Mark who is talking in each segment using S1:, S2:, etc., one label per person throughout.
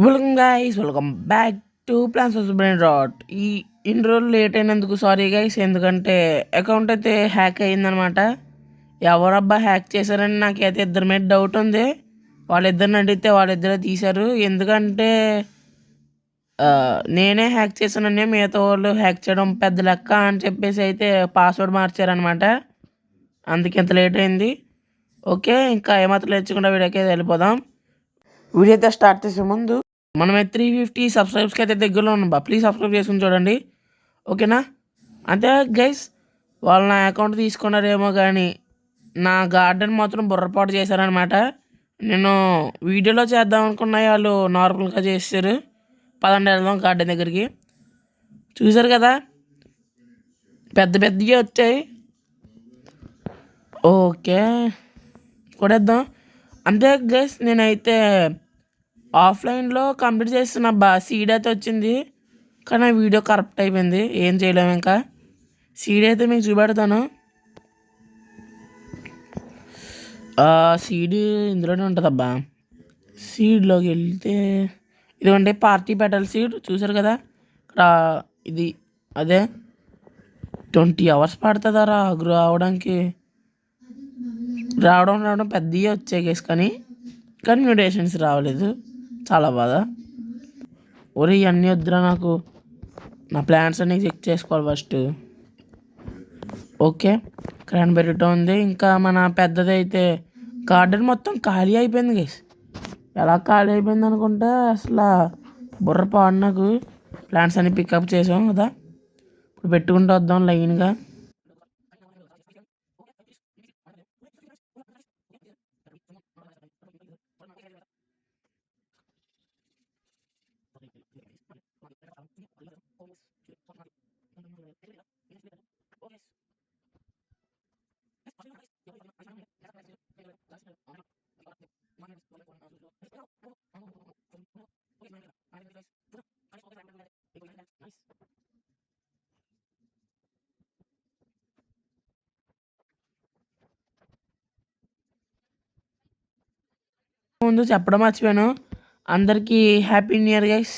S1: Welcome guys, welcome back to plans of brain rot. ఇన్ని రోజులు late అయినందుకు sorry guys. ఎందుకంటే అకౌంట్ అయితే హ్యాక్ అయ్యిందనమాట. ఎవరబ్బా హ్యాక్ చేశారని నాకైతే ఇద్దరి మీద డౌట్ ఉంది. వాళ్ళిద్దరిని అడిగితే వాళ్ళిద్దరే తీశారు. ఎందుకంటే నేనే హ్యాక్ చేశానని, మిగతా వాళ్ళు హ్యాక్ చేయడం పెద్ద లెక్క అని చెప్పేసి అయితే పాస్వర్డ్ మార్చారనమాట. అందుకే ఇంత లేట్ అయింది. ఓకే, ఇంకా ఏమాత్రం లేచకుండా వీడియోకి వెళ్ళిపోదాం. వీడియో అయితే స్టార్ట్ చేసే ముందు మనమైతే 350 సబ్స్క్రైబ్స్కి అయితే దగ్గరలో ఉన్నాం బా. ప్లీజ్ సబ్స్క్రైబ్ చేసుకుని చూడండి, ఓకేనా? అంతే గైస్, వాళ్ళు నా అకౌంట్ తీసుకున్నారేమో కానీ నా గార్డెన్ మాత్రం బుర్రపాటు చేశారనమాట. నేను వీడియోలో చేద్దాం అనుకున్నా, వాళ్ళు నార్మల్గా చేస్తారు. పదండి వెళ్దాం గార్డెన్ దగ్గరికి. చూసారు కదా, పెద్ద పెద్దవి వచ్చాయి. ఓకే, కొడేద్దాం. అంతే గైస్, నేనైతే ఆఫ్లైన్లో కంప్లీట్ చేస్తున్న సీడ్ అయితే వచ్చింది, కానీ ఆ వీడియో కరెక్ట్ అయిపోయింది. ఏం చేయలేము. ఇంకా సీడ్ అయితే మీకు చూపెడతాను. సీడ్ ఇందులోనే ఉంటుంది అబ్బా. సీడ్లోకి వెళ్తే ఇదిగోండి, పార్టీ పెటల్ సీడ్. చూసారు కదా ఇక్కడ, ఇది అదే 20 hours పడుతుందా గ్రో అవడానికి. రావడం పెద్దవి వచ్చాయి గేస్, కానీ మ్యూటేషన్స్ రావలేదు. చాలా బాధ. ఒరే ఇవన్నీ వద్దురా నాకు, నా ప్లాన్స్ అన్నీ చెక్ చేసుకోవాలి ఫస్ట్. ఓకే, క్రాన్బెర్రీతో ఉంది. ఇంకా మన పెద్దది అయితే గార్డెన్ మొత్తం ఖాళీ అయిపోయింది గైస్. ఎలా ఖాళీ అయిపోయింది అనుకుంటే అసలు బుర్ర పాడు నాకు. ప్లాంట్స్ అన్ని పికప్ చేసాం కదా, ఇప్పుడు పెట్టుకుంటూ వద్దాం లైన్గా. ముందు చెప్పడం మర్చిపోయాను, అందరికీ happy new year guys.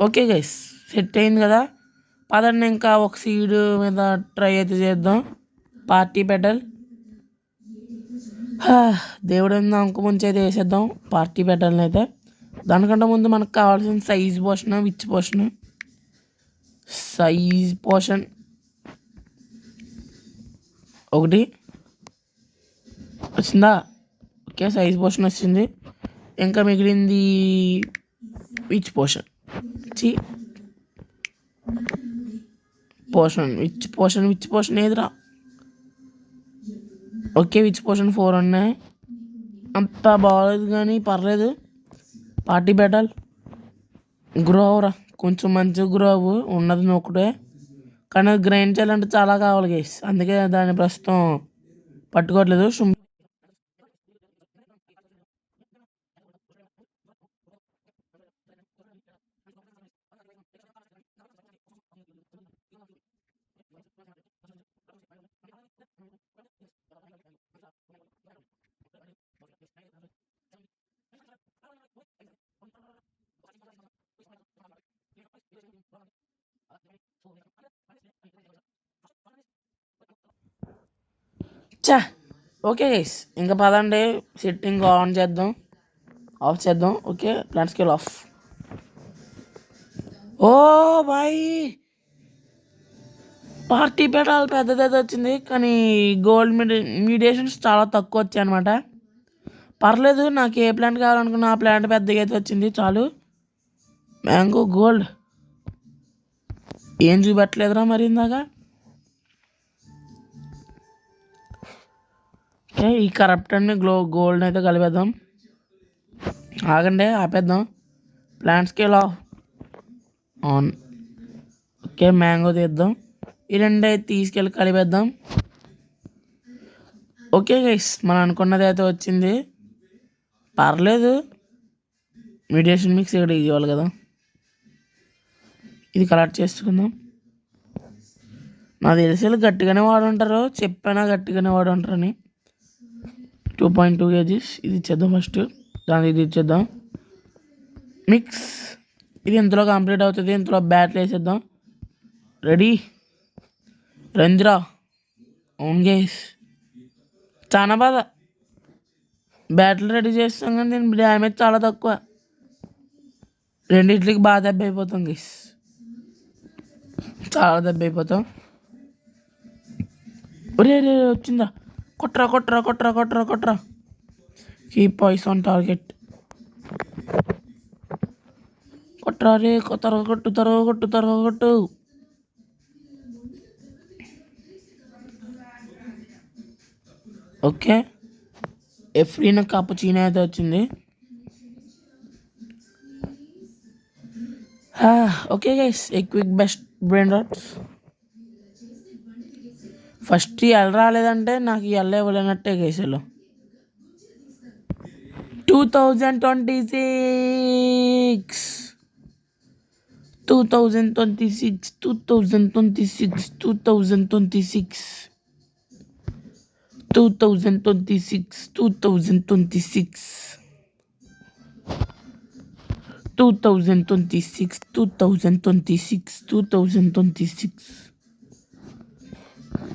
S1: Okay guys, set అయింది కదా. పదండి ఇంకా ఒక సీడ్ మీద ట్రై అయితే చేద్దాం. పార్టీ పెటల్, దేవుడు అంక ముంచి అయితే వేసేద్దాం పార్టీ పెటల్ని అయితే. దానికంటే ముందు మనకు కావాల్సిన size potion, which potion. Size potion ఒకటి వచ్చిందా? ఓకే, సైజ్ పోషన్ వచ్చింది. ఇంకా మిగిలింది విచ్ పోషన్. విచ్ పోషన్ ఏదిరా? ఓకే, విచ్ పోషన్ 4 ఉన్నాయి. అంత బాగోలేదు కానీ పర్లేదు. పార్టీ పెటల్ గ్రో అవరా, కొంచెం మంచిగా గ్రో అవ్వు. ఉన్నది ఒకటే, కానీ గ్రైండ్ చేయాలంటే చాలా కావాలి గైస్, అందుకే దాన్ని ప్రస్తుతం పట్టుకోవట్లేదు. చా ఓకే గైస్, ఇంకా పదండి సెట్టింగ్ ఆన్ చేద్దాం, ఆఫ్ చేద్దాం. Okay, plant scale off. Oh boy, party petal పెద్దదైతే వచ్చింది, కానీ గోల్డ్ మ్యూటేషన్స్ చాలా తక్కువ వచ్చాయి అనమాట. పర్లేదు, నాకు ఏ ప్లాంట్ కావాలనుకున్నా ఆ ప్లాంట్ పెద్దగా అయితే వచ్చింది చాలు. మ్యాంగో గోల్డ్ ఏం చూపెట్టలేదురా మరి ఇందాక. ఓకే, ఈ కరప్ట్ అన్ని గోల్డ్ అయితే కలిపేద్దాం. ఆగండి, ఆపేద్దాం. Plant scale of on. Okay, mango తీద్దాం. ఈ రెండు అయితే తీసుకెళ్ళి కలిపేద్దాం. ఓకే గైస్, మనం అనుకున్నది అయితే వచ్చింది. పర్లేదు, మీడియేషన్ మిక్స్ ఇక్కడ ఇవ్వాలి కదా, ఇది కలెక్ట్ చేసుకుందాం. నాకు తెలిసి గట్టిగానే వాడుంటారు, చెప్పానా గట్టిగానే వాడుంటారని. 2.2 kgs ఇది ఇచ్చేద్దాం ఫస్ట్, దాని ఇది ఇచ్చేద్దాం మిక్స్. ఇది ఇంతలో కంప్లీట్ అవుతుంది, ఇంతలో బ్యాట్లు వేసేద్దాం. రెడీ రంజిరా. అవును గైస్, చాలా బాధ. బ్యాట్లు రెడీ చేస్తాం కానీ దీని డ్యామేజ్ చాలా తక్కువ, రెండింటికి బాగా దెబ్బ అయిపోతాం గైస్, చాలా దెబ్బ అయిపోతాం. ఒరే రే వచ్చిందా, కొట్రా కొట్రా కొట్రా కొట్రా కొట్రా. Keep poise on target. కొట్రా రే, తరగొట్టు తరగొట్టు తరగొట్టు. ఓకే, ఎఫ్రీన కాపుచీనా అయితే వచ్చింది. ఓకే గైస్, ఏ quick best brain rods. First L రాలేదంటే నాకు ఎల్ ఇవ్వలేనట్టే గైస్లో. 2026 2026 2026 2026 2026 2026 2026 2026 2026.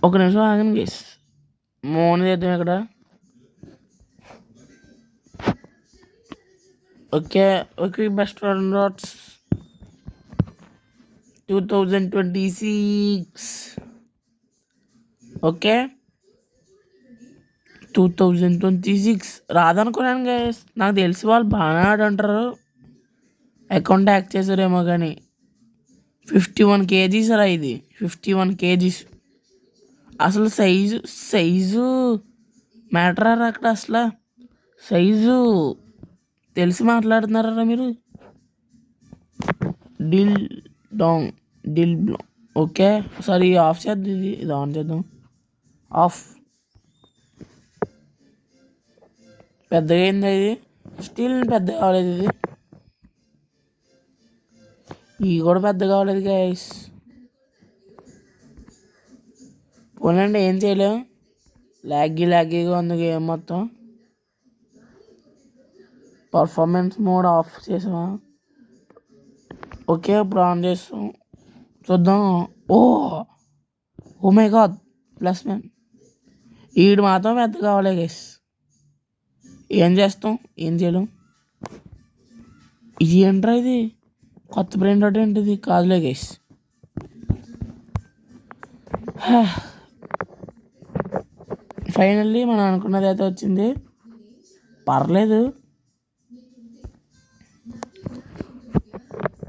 S1: ఒక నిమిషం ఆగండి గైస్, మోన్ చేద్దాం ఇక్కడ. Okay okay, best run rates 2026. Okay 2026 రాదనుకున్నాను గైస్, నాకు తెలిసి వాళ్ళు బాగానే ఆడుంటారు, అకౌంట్ హ్యాక్ చేశారేమో కానీ. 51 kgs రా ఇది, 51 kgs. అసలు సైజు మ్యాటర్ అక్కడ, అసలు సైజు తెలిసి మాట్లాడుతున్నారా మీరు. డిల్ డాంగ్ డిల్ బ్లాంగ్. ఓకే సారీ, ఆఫ్ చేద్దాం, ఇది ఆన్ చేద్దాం. ఆఫ్. పెద్దగా అయింది ఇది, స్టిల్ పెద్ద కావలేదు ఇది, ఇవి కూడా పెద్ద కావలేదు గైస్. పోనండి, ఏం చేయలేము, లాగీగా ఉంది గేమ్ మొత్తం. పర్ఫార్మెన్స్ మోడ్ ఆఫ్ చేసామా. ఓకే ఇప్పుడు ఆన్ చేస్తాం, చూద్దాం. Oh my god, plus man. ఈడు మాత్రం పెద్ద కావాలి గైస్, ఏం చేస్తాం, ఏం చేయలేం. ఇది ఏంట్రా, ఇది కొత్త బ్రెయిన్ రాట్ ఏంటిది, కాదులే గైస్. ఫైనల్లీ మనం అనుకున్నది అయితే వచ్చింది, పర్లేదు.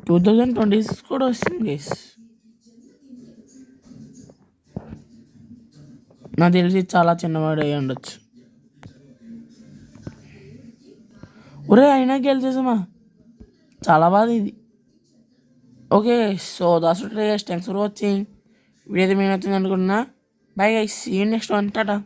S1: 2026 కూడా వస్తుంది గైస్, నాకు తెలిసి చాలా చిన్నవాడు అయ్యి ఉండొచ్చు. ఒరే అయినా గెలిచేసామా, చాలా బాధ ఇది. Okay so that's it guys, thanks for watching. Video అయితే మేము నచ్చింది అనుకుంటున్నా. Bye guys, see you next one, Tata.